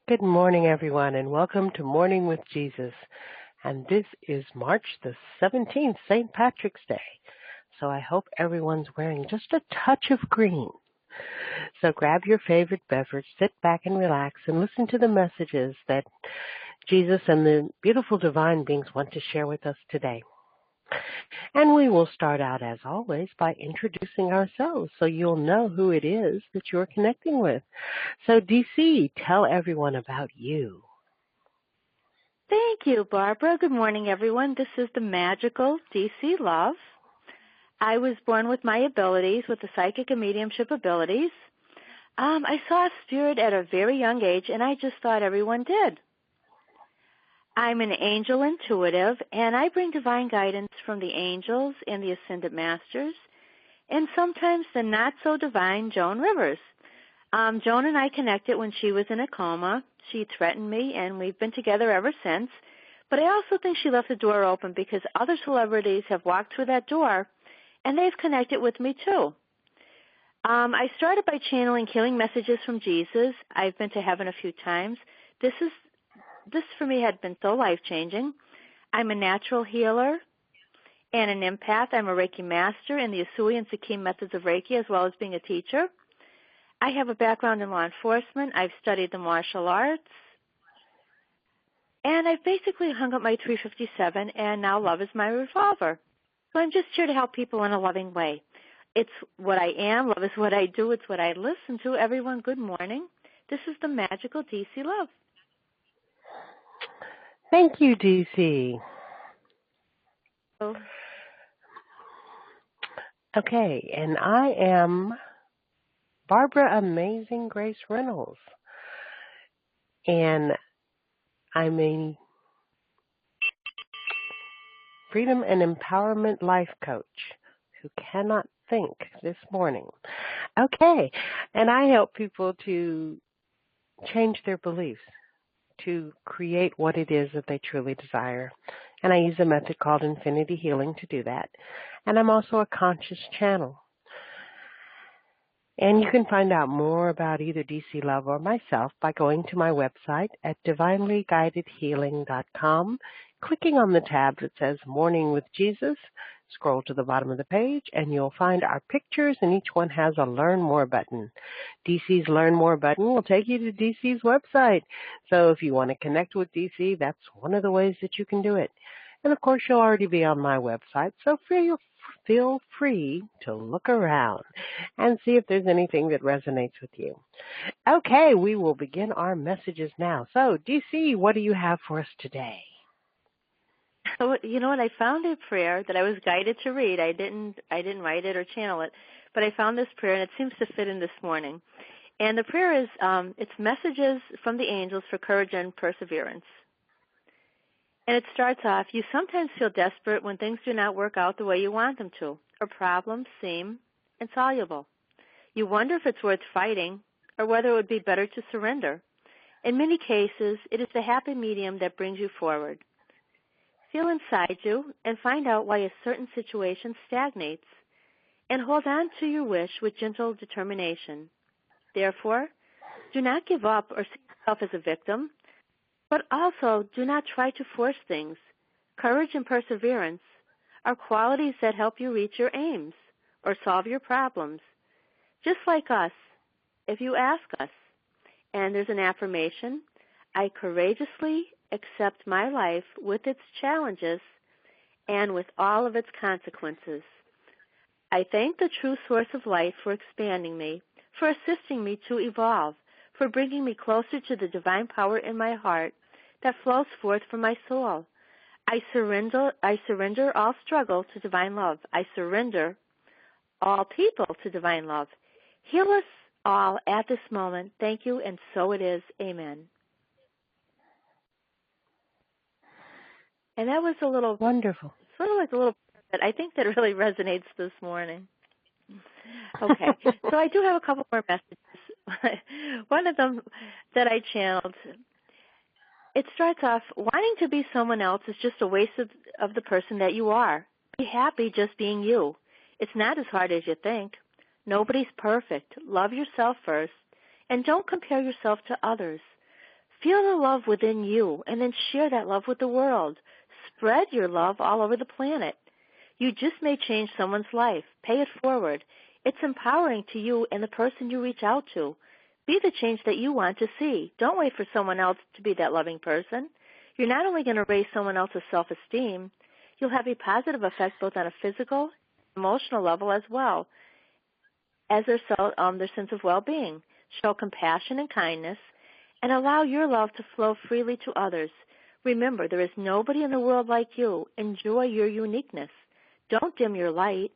Good morning, everyone, and welcome to Morning with Jesus. And this is March the 17th, St. Patrick's Day. So I hope everyone's wearing just a touch of green. So grab your favorite beverage, sit back and relax, and listen to the messages that Jesus and the beautiful divine beings want to share with us today. And we will start out, as always, by introducing ourselves so you'll know who it is that you're connecting with. So, DC, tell everyone about you. Thank you, Barbara. Good morning, everyone. This is the magical DC Love. I was born with my abilities, with the psychic and mediumship abilities. I saw spirit at a very young age, and I just thought everyone did. I'm an angel intuitive, and I bring divine guidance from the angels and the ascended masters, and sometimes the not-so-divine Joan Rivers. Joan and I connected when she was in a coma. She threatened me, and we've been together ever since. But I also think she left the door open because other celebrities have walked through that door, and they've connected with me too. I started by channeling healing messages from Jesus. I've been to heaven a few times. This for me had been so life-changing. I'm a natural healer and an empath. I'm a Reiki master in the Usui and Sakim methods of Reiki, as well as being a teacher. I have a background in law enforcement. I've studied the martial arts. And I've basically hung up my 357, and now love is my revolver. So I'm just here to help people in a loving way. It's what I am. Love is what I do. It's what I listen to. Everyone, good morning. This is the magical DC Love. Thank you, DC. Okay, and I am Barbara Amazing Grace Reynolds, and I'm a freedom and empowerment life coach who cannot think this morning. Okay, and I help people to change their beliefs, to create what it is that they truly desire. And I use a method called infinity healing to do that. And I'm also a conscious channel. And you can find out more about either DC Love or myself by going to my website at divinelyguidedhealing.com, clicking on the tab that says Morning with Jesus, scroll to the bottom of the page, and you'll find our pictures, and each one has a Learn More button. DC's Learn More button will take you to DC's website. So if you want to connect with DC, that's one of the ways that you can do it. And, of course, you'll already be on my website, so feel free to look around and see if there's anything that resonates with you. Okay, we will begin our messages now. So, DC, what do you have for us today? So, you know what? I found a prayer that I was guided to read. I didn't write it or channel it, but I found this prayer, and it seems to fit in this morning. And the prayer is, it's messages from the angels for courage and perseverance. And it starts off, you sometimes feel desperate when things do not work out the way you want them to, or problems seem insoluble. You wonder if it's worth fighting, or whether it would be better to surrender. In many cases, it is the happy medium that brings you forward. Feel inside you and find out why a certain situation stagnates, and hold on to your wish with gentle determination. Therefore, do not give up or see yourself as a victim, but also do not try to force things. Courage and perseverance are qualities that help you reach your aims or solve your problems. Just like us, if you ask us, and there's an affirmation, I courageously accept my life with its challenges and with all of its consequences. I thank the true source of life for expanding me, for assisting me to evolve, for bringing me closer to the divine power in my heart that flows forth from my soul. I surrender all struggle to divine love. I surrender all people to divine love. Heal us all at this moment. Thank you, and so it is. Amen. And that was a little wonderful, sort of like a little that I think that really resonates this morning. Okay, so I do have a couple more messages. One of them that I channeled, it starts off, wanting to be someone else is just a waste of the person that you are. Be happy just being you. It's not as hard as you think. Nobody's perfect. Love yourself first, and don't compare yourself to others. Feel the love within you and then share that love with the world. Spread your love all over the planet. You just may change someone's life. Pay it forward. It's empowering to you and the person you reach out to. Be the change that you want to see. Don't wait for someone else to be that loving person. You're not only going to raise someone else's self-esteem, you'll have a positive effect both on a physical, emotional level as well as their sense of well-being. Show compassion and kindness and allow your love to flow freely to others. Remember, there is nobody in the world like you. Enjoy your uniqueness. Don't dim your light.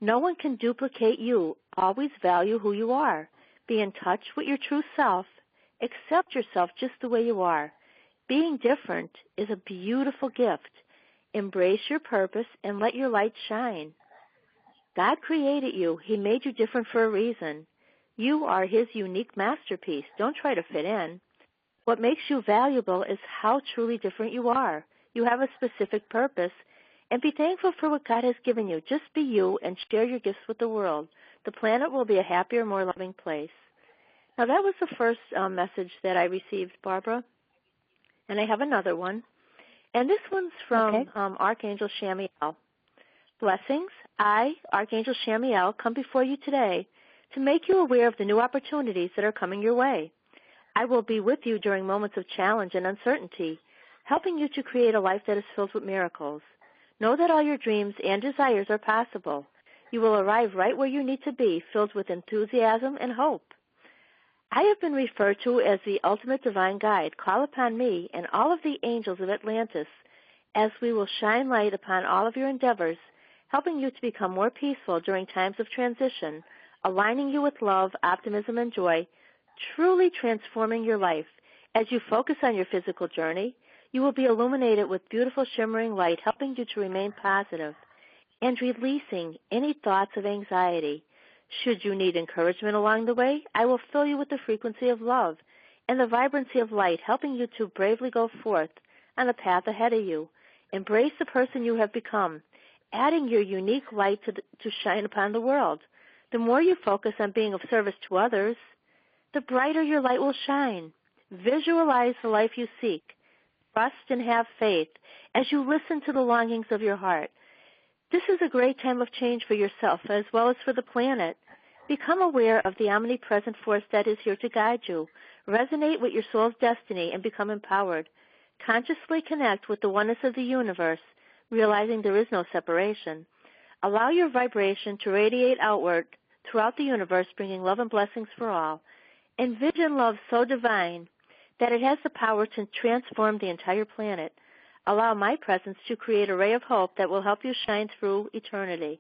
No one can duplicate you. Always value who you are. Be in touch with your true self. Accept yourself just the way you are. Being different is a beautiful gift. Embrace your purpose and let your light shine. God created you. He made you different for a reason. You are His unique masterpiece. Don't try to fit in. What makes you valuable is how truly different you are. You have a specific purpose, and be thankful for what God has given you. Just be you and share your gifts with the world. The planet will be a happier, more loving place. Now, that was the first message that I received, Barbara, and I have another one. And this one's from Archangel Chamuel. Blessings. I, Archangel Chamuel, come before you today to make you aware of the new opportunities that are coming your way. I will be with you during moments of challenge and uncertainty, helping you to create a life that is filled with miracles. Know that all your dreams and desires are possible. You will arrive right where you need to be, filled with enthusiasm and hope. I have been referred to as the ultimate divine guide. Call upon me and all of the angels of Atlantis, as we will shine light upon all of your endeavors, helping you to become more peaceful during times of transition, aligning you with love, optimism, and joy, truly transforming your life. As you focus on your physical journey, you will be illuminated with beautiful shimmering light, helping you to remain positive and releasing any thoughts of anxiety. Should you need encouragement along the way, I will fill you with the frequency of love and the vibrancy of light, helping you to bravely go forth on the path ahead of you. Embrace the person you have become, adding your unique light to shine upon the world. The more you focus on being of service to others, the brighter your light will shine. Visualize the life you seek. Trust and have faith as you listen to the longings of your heart. This is a great time of change for yourself as well as for the planet. Become aware of the omnipresent force that is here to guide you. Resonate with your soul's destiny and become empowered. Consciously connect with the oneness of the universe, realizing there is no separation. Allow your vibration to radiate outward throughout the universe, bringing love and blessings for all. Envision love so divine that it has the power to transform the entire planet. Allow my presence to create a ray of hope that will help you shine through eternity.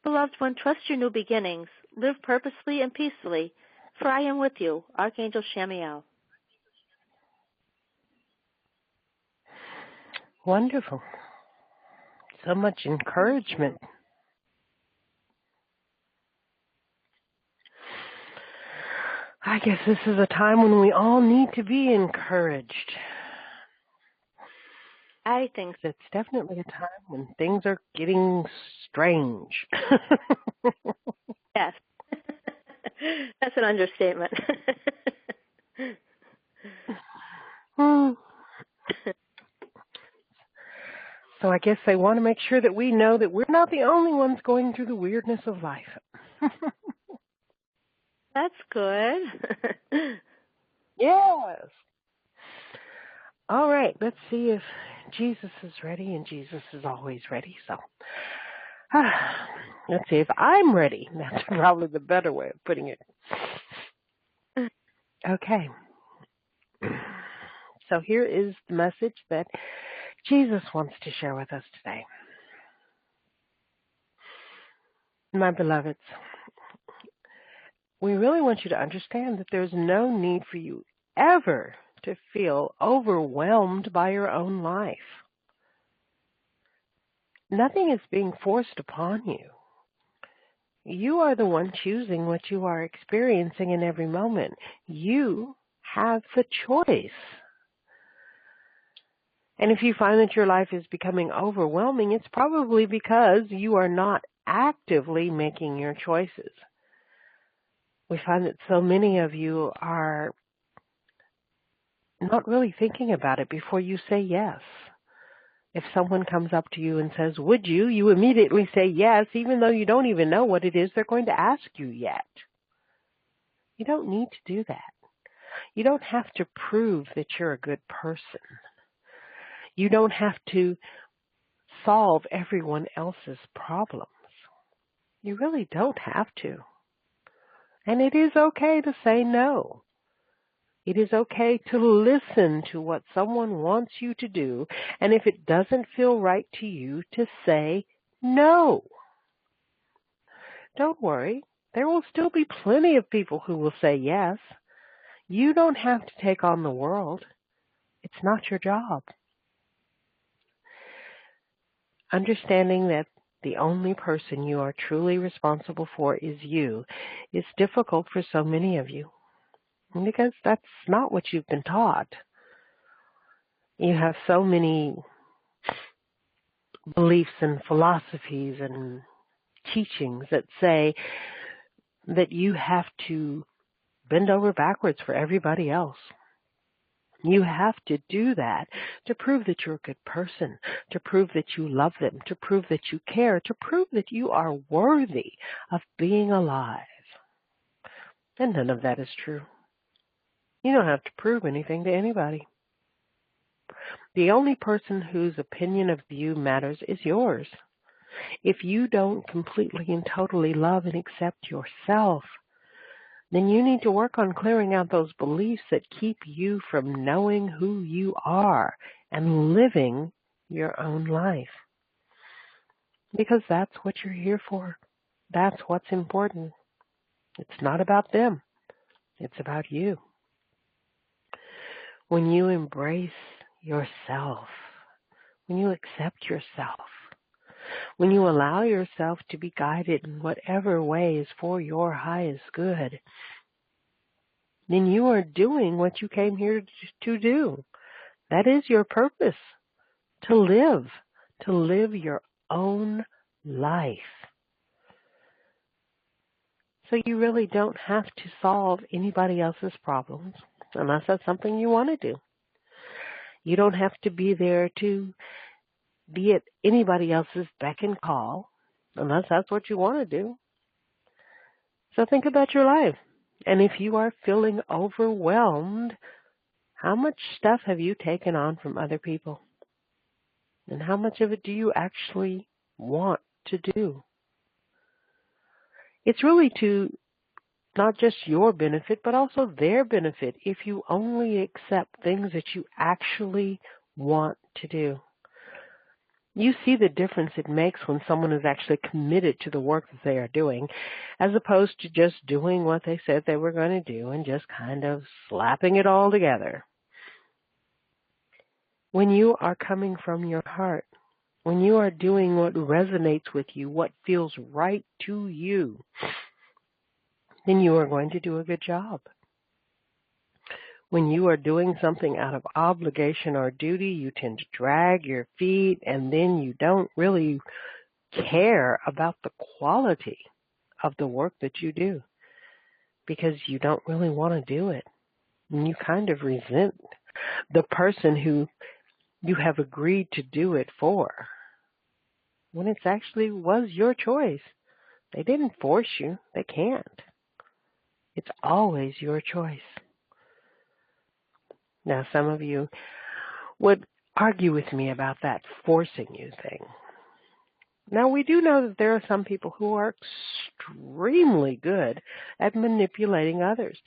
Beloved one, trust your new beginnings. Live purposefully and peacefully, for I am with you, Archangel Chamuel. Wonderful. So much encouragement. I guess this is a time when we all need to be encouraged. I think it's definitely a time when things are getting strange. Yes. That's an understatement. So I guess they want to make sure that we know that we're not the only ones going through the weirdness of life. That's good. Yes. All right, let's see if Jesus is ready, and Jesus is always ready. So let's see if I'm ready. That's probably the better way of putting it. Okay. So here is the message that Jesus wants to share with us today. My beloveds, we really want you to understand that there's no need for you ever to feel overwhelmed by your own life. Nothing is being forced upon you. You are the one choosing what you are experiencing in every moment. You have the choice. And if you find that your life is becoming overwhelming, it's probably because you are not actively making your choices. We find that so many of you are not really thinking about it before you say yes. If someone comes up to you and says, would you? You immediately say yes, even though you don't even know what it is they're going to ask you yet. You don't need to do that. You don't have to prove that you're a good person. You don't have to solve everyone else's problems. You really don't have to. And it is okay to say no. It is okay to listen to what someone wants you to do, and if it doesn't feel right to you, to say no. Don't worry. There will still be plenty of people who will say yes. You don't have to take on the world. It's not your job. Understanding that the only person you are truly responsible for is you is difficult for so many of you because that's not what you've been taught. You have so many beliefs and philosophies and teachings that say that you have to bend over backwards for everybody else. You have to do that to prove that you're a good person, to prove that you love them, to prove that you care, to prove that you are worthy of being alive. And none of that is true. You don't have to prove anything to anybody. The only person whose opinion of you matters is yours. If you don't completely and totally love and accept yourself, then you need to work on clearing out those beliefs that keep you from knowing who you are and living your own life. Because that's what you're here for. That's what's important. It's not about them. It's about you. When you embrace yourself, when you accept yourself, when you allow yourself to be guided in whatever way is for your highest good, then you are doing what you came here to do. That is your purpose, to live your own life. So you really don't have to solve anybody else's problems unless that's something you want to do. You don't have to be there to be at anybody else's beck and call unless that's what you want to do. So think about your life. And if you are feeling overwhelmed, how much stuff have you taken on from other people? And how much of it do you actually want to do? It's really to not just your benefit, but also their benefit if you only accept things that you actually want to do. You see the difference it makes when someone is actually committed to the work that they are doing, as opposed to just doing what they said they were going to do and just kind of slapping it all together. When you are coming from your heart, when you are doing what resonates with you, what feels right to you, then you are going to do a good job. When you are doing something out of obligation or duty, you tend to drag your feet, and then you don't really care about the quality of the work that you do because you don't really want to do it. And you kind of resent the person who you have agreed to do it for when it actually was your choice. They didn't force you. They can't. It's always your choice. Now, some of you would argue with me about that forcing you thing. Now, we do know that there are some people who are extremely good at manipulating others.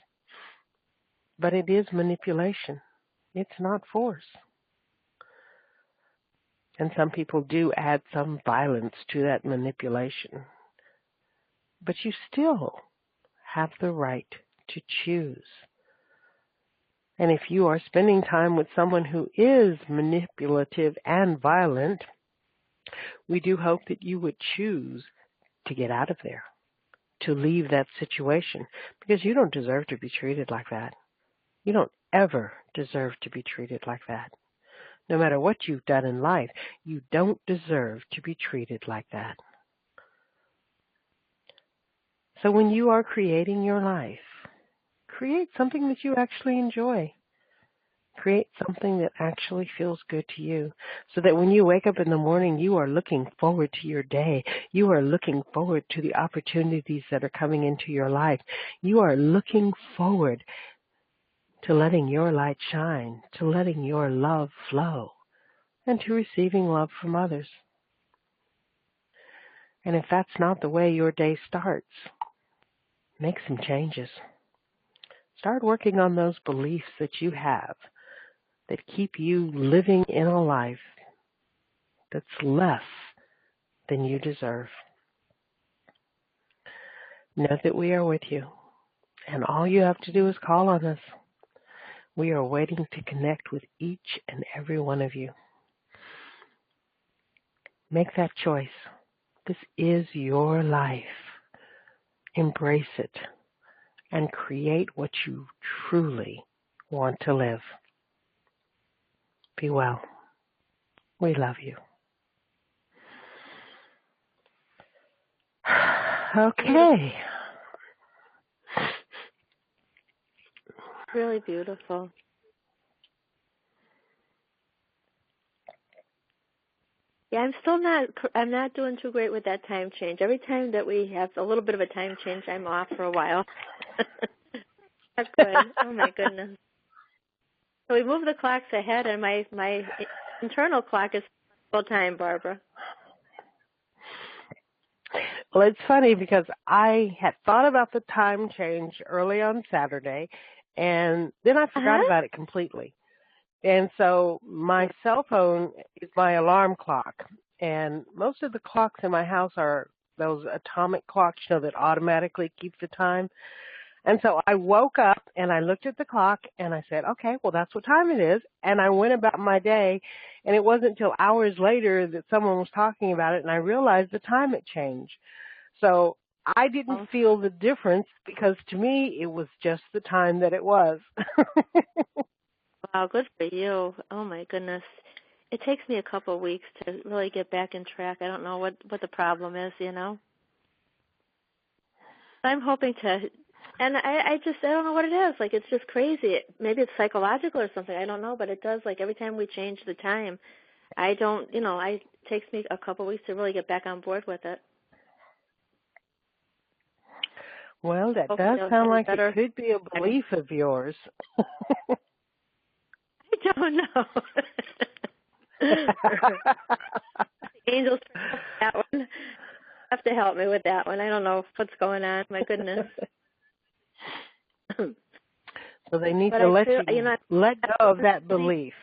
But it is manipulation. It's not force. And some people do add some violence to that manipulation. But you still have the right to choose. And if you are spending time with someone who is manipulative and violent, we do hope that you would choose to get out of there, to leave that situation, because you don't deserve to be treated like that. You don't ever deserve to be treated like that. No matter what you've done in life, you don't deserve to be treated like that. So when you are creating your life, create something that you actually enjoy. create something that actually feels good to you, so that when you wake up in the morning, you are looking forward to your day. You are looking forward to the opportunities that are coming into your life. You are looking forward to letting your light shine, to letting your love flow, and to receiving love from others. And if that's not the way your day starts, make some changes. Start working on those beliefs that you have that keep you living in a life that's less than you deserve. Know that we are with you, and all you have to do is call on us. We are waiting to connect with each and every one of you. Make that choice. This is your life. Embrace it and create what you truly want to live. Be well. We love you. Okay. Really beautiful. Yeah, I'm not doing too great with that time change. Every time that we have a little bit of a time change, I'm off for a while. Not good. Oh my goodness. So we move the clocks ahead, and my internal clock is full time, Barbara. Well, it's funny because I had thought about the time change early on Saturday, and then I forgot about it completely. And so my cell phone is my alarm clock, and most of the clocks in my house are those atomic clocks, that automatically keep the time. And so I woke up and I looked at the clock and I said, okay, well, that's what time it is. And I went about my day, and it wasn't until hours later that someone was talking about it, and I realized the time had changed. So I didn't feel the difference because to me it was just the time that it was. Wow, good for you. Oh my goodness. It takes me a couple of weeks to really get back in track. I don't know what the problem is, I'm hoping to, and I don't know what it is. Like, it's just crazy. Maybe it's psychological or something. I don't know, but it does. Like, every time we change the time, it takes me a couple of weeks to really get back on board with it. Well, that does sound like it could be a belief of yours. I don't know. Angels, that one. Have to help me with that one. I don't know what's going on. My goodness. So they need to let go of that belief.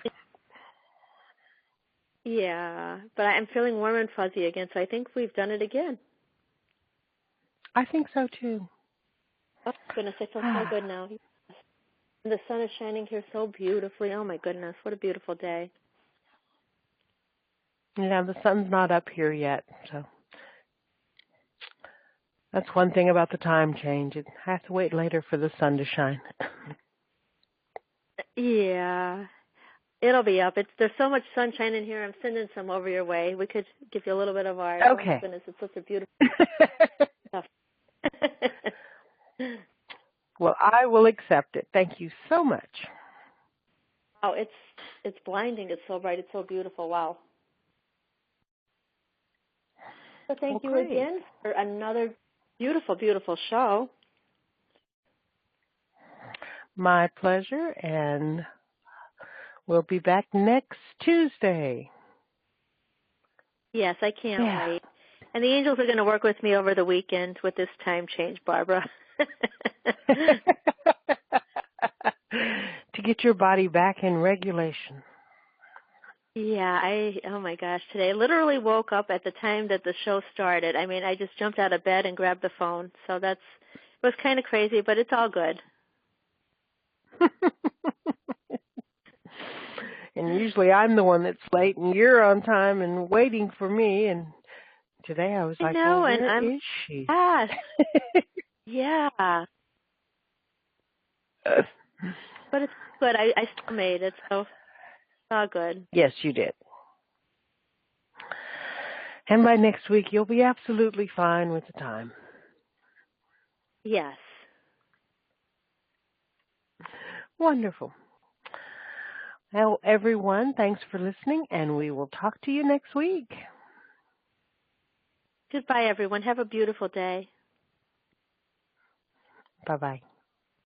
Yeah, but I'm feeling warm and fuzzy again, so I think we've done it again. I think so, too. Oh, goodness, I feel so good now. The sun is shining here so beautifully. Oh, my goodness, what a beautiful day. Yeah, the sun's not up here yet, so that's one thing about the time change. It has to wait later for the sun to shine. Yeah, it'll be up. There's so much sunshine in here. I'm sending some over your way. We could give you a little bit of ours. Okay. Oh, my goodness, it's such a beautiful stuff. Well, I will accept it. Thank you so much. Oh, it's blinding. It's so bright. It's so beautiful. Wow. So thank you again for another beautiful, beautiful show. My pleasure, and we'll be back next Tuesday. Yes, I can't wait. And the angels are going to work with me over the weekend with this time change, Barbara. To get your body back in regulation. Yeah, oh my gosh, today I literally woke up at the time that the show started. I mean, I just jumped out of bed and grabbed the phone. So it was kind of crazy, but it's all good. And usually I'm the one that's late and you're on time and waiting for me, and today I was like, where is she? Yes. Yeah. But it's good. I still made it, so it's all good. Yes, you did. And by next week, you'll be absolutely fine with the time. Yes. Wonderful. Well, everyone, thanks for listening, and we will talk to you next week. Goodbye, everyone. Have a beautiful day. Bye-bye.